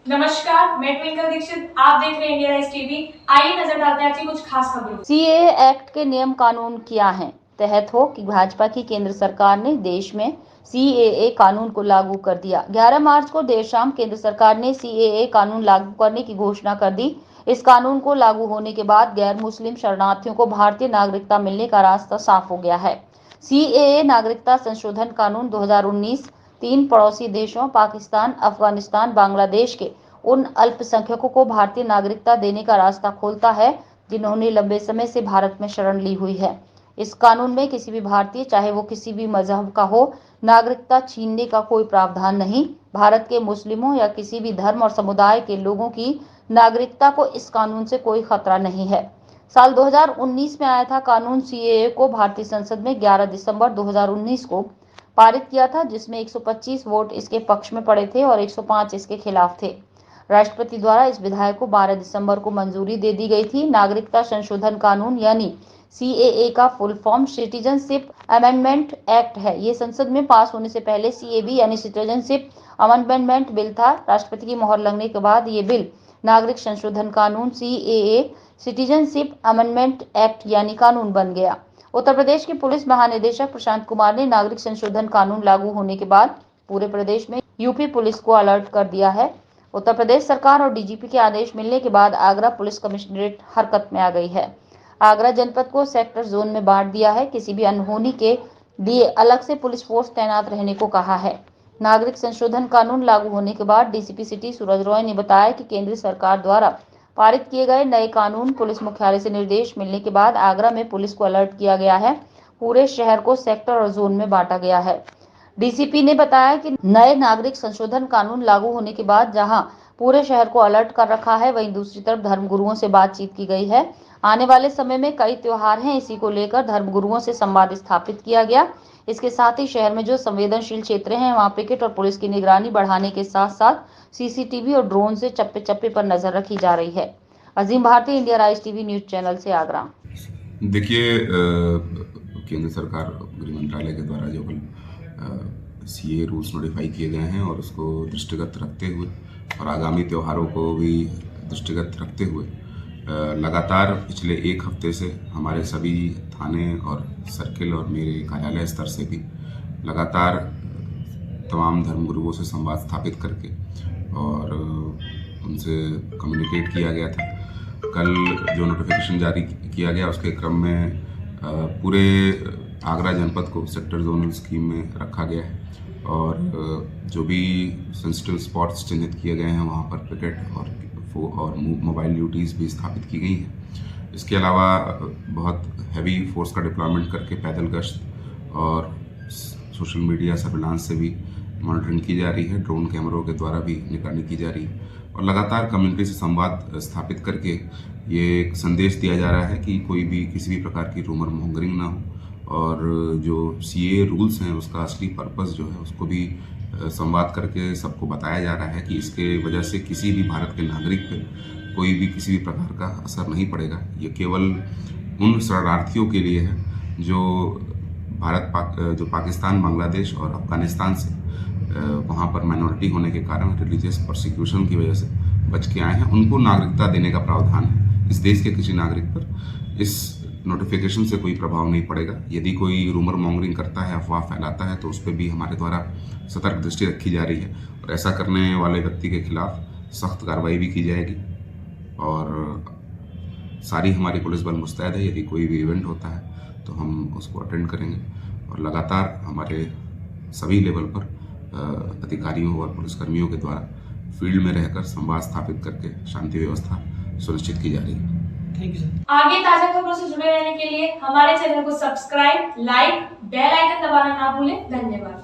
नमस्कार, मैं ट्विंकल दीक्षित। आप देख रहे हैं इंडिया राइज टीवी। आइए नजर डालते हैं आज की कुछ खास खबरों। सीएए एक्ट के नियम कानून क्या हैं? तहत हो कि भाजपा की केंद्र सरकार ने देश में सीएए कानून को लागू कर दिया। 11 मार्च को देर शाम केंद्र सरकार ने सीएए कानून लागू करने की घोषणा कर दी। इस कानून को लागू होने के बाद गैर मुस्लिम शरणार्थियों को भारतीय नागरिकता मिलने का रास्ता साफ हो गया है। सीएए नागरिकता संशोधन कानून 2019 3 पड़ोसी देशों पाकिस्तान, अफगानिस्तान, बांग्लादेश के उन अल्पसंख्यकों को भारतीय नागरिकता देने का रास्ता खोलता है जिन्होंने लंबे समय से भारत में शरण ली हुई है। इस कानून में किसी भी भारतीय, चाहे वो किसी भी मजहब का हो, नागरिकता छीनने का कोई प्रावधान नहीं। भारत के मुस्लिमों या किसी भी धर्म और समुदाय के लोगों की नागरिकता को इस कानून से कोई खतरा नहीं है। साल 2019 में आया था कानून। सीएए को भारतीय संसद में 11 दिसंबर 2019 को पारित किया था, जिसमें 125 वोट इसके पक्ष में पड़े थे और 105 इसके खिलाफ थे। राष्ट्रपति द्वारा इस विधेयक को 12 दिसंबर को मंजूरी दे दी गई थी। नागरिकता संशोधन कानून यानी सीएए का full form citizenship amendment act है। ये संसद में पास होने से पहले सीएबी यानी सिटीजनशिप अमेंडमेंट बिल था। राष्ट्रपति की मोहर लगने के बाद ये बिल नागरिक संशोधन कानून सीएए सिटीजनशिप अमेंडमेंट एक्ट यानी कानून बन गया। उत्तर प्रदेश के पुलिस महानिदेशक प्रशांत कुमार ने नागरिक संशोधन कानून लागू होने के बाद पूरे प्रदेश में यूपी पुलिस को अलर्ट कर दिया है। उत्तर प्रदेश सरकार और डीजीपी के आदेश मिलने के बाद आगरा पुलिस कमिश्नरेट हरकत में आ गई है। आगरा जनपद को सेक्टर जोन में बांट दिया है। किसी भी अनहोनी के लिए अलग से पुलिस फोर्स तैनात रहने को कहा है। नागरिक संशोधन कानून लागू होने के बाद डीसीपी सिटी सूरज रॉय ने बताया कि केंद्र सरकार द्वारा पारित किए गए नए कानून पुलिस मुख्यालय से निर्देश मिलने के बाद आगरा में पुलिस को अलर्ट किया गया है। पूरे शहर को सेक्टर और जोन में बांटा गया है। डीसीपी ने बताया कि नए नागरिक संशोधन कानून लागू होने के बाद जहां पूरे शहर को अलर्ट कर रखा है, वहीं दूसरी तरफ धर्मगुरुओं से बातचीत की गई है। आने वाले समय में कई त्योहार हैं, इसी को लेकर धर्मगुरुओं से संवाद स्थापित किया गया। इसके साथ ही शहर में जो संवेदनशील क्षेत्र हैं, वहां पिकेट और पुलिस की निगरानी बढ़ाने के साथ साथ सीसीटीवी और ड्रोन से चप्पे चप्पे पर नजर रखी जा रही है। Azeem Bharti, India rise TV news channel से आगरा। देखिए, केंद्र सरकार गृह मंत्रालय के द्वारा जो सीए रूल्स नोटिफाई किए गए हैं और उसको दृष्टिगत रखते हुए और आगामी त्योहारों को भी दृष्टिगत रखते हुए लगातार पिछले एक हफ्ते से हमारे सभी थाने और सर्किल और मेरे कार्यालय स्तर से भी लगातार तमाम धर्मगुरुओं से संवाद स्थापित करके और उनसे कम्युनिकेट किया गया था। कल जो नोटिफिकेशन जारी किया गया उसके क्रम में पूरे आगरा जनपद को सेक्टर जोनल स्कीम में रखा गया है और जो भी सेंसिटिव स्पॉट्स चिन्हित किए गए हैं वहाँ पर पिकेट और मोबाइल ड्यूटीज़ भी स्थापित की गई हैं। इसके अलावा बहुत हैवी फोर्स का डिप्लॉयमेंट करके पैदल गश्त और सोशल मीडिया सर्विलांस से भी मॉनिटरिंग की जा रही है। ड्रोन कैमरों के द्वारा भी निगरानी की जा रही है और लगातार कम्युनिटी से संवाद स्थापित करके ये एक संदेश दिया जा रहा है कि कोई भी किसी भी प्रकार की रूमर मॉन्गरिंग ना हो और जो सीए रूल्स हैं उसका असली पर्पस जो है उसको भी संवाद करके सबको बताया जा रहा है कि इसके वजह से किसी भी भारत के नागरिक पे कोई भी किसी भी प्रकार का असर नहीं पड़ेगा। ये केवल उन शरणार्थियों के लिए है जो जो पाकिस्तान, बांग्लादेश और अफगानिस्तान से वहाँ पर माइनॉरिटी होने के कारण रिलीजियस प्रोसिक्यूशन की वजह से बच के आए हैं, उनको नागरिकता देने का प्रावधान है। इस देश के किसी नागरिक पर इस नोटिफिकेशन से कोई प्रभाव नहीं पड़ेगा। यदि कोई रूमर मॉन्गरिंग करता है, अफवाह फैलाता है, तो उस पर भी हमारे द्वारा सतर्क दृष्टि रखी जा रही है और ऐसा करने वाले व्यक्ति के खिलाफ सख्त कार्रवाई भी की जाएगी। और सारी हमारी पुलिस बल मुस्तैद है। यदि कोई भी इवेंट होता है तो हम उसको अटेंड करेंगे और लगातार हमारे सभी लेवल पर अधिकारियों और पुलिसकर्मियों के द्वारा फील्ड में रहकर संवाद स्थापित करके शांति व्यवस्था सुनिश्चित की जा रही है। Thank you sir. आगे ताजा खबरों से जुड़े रहने के लिए हमारे चैनल को सब्सक्राइब, लाइक, बेल आइकन दबाना ना भूलें। धन्यवाद।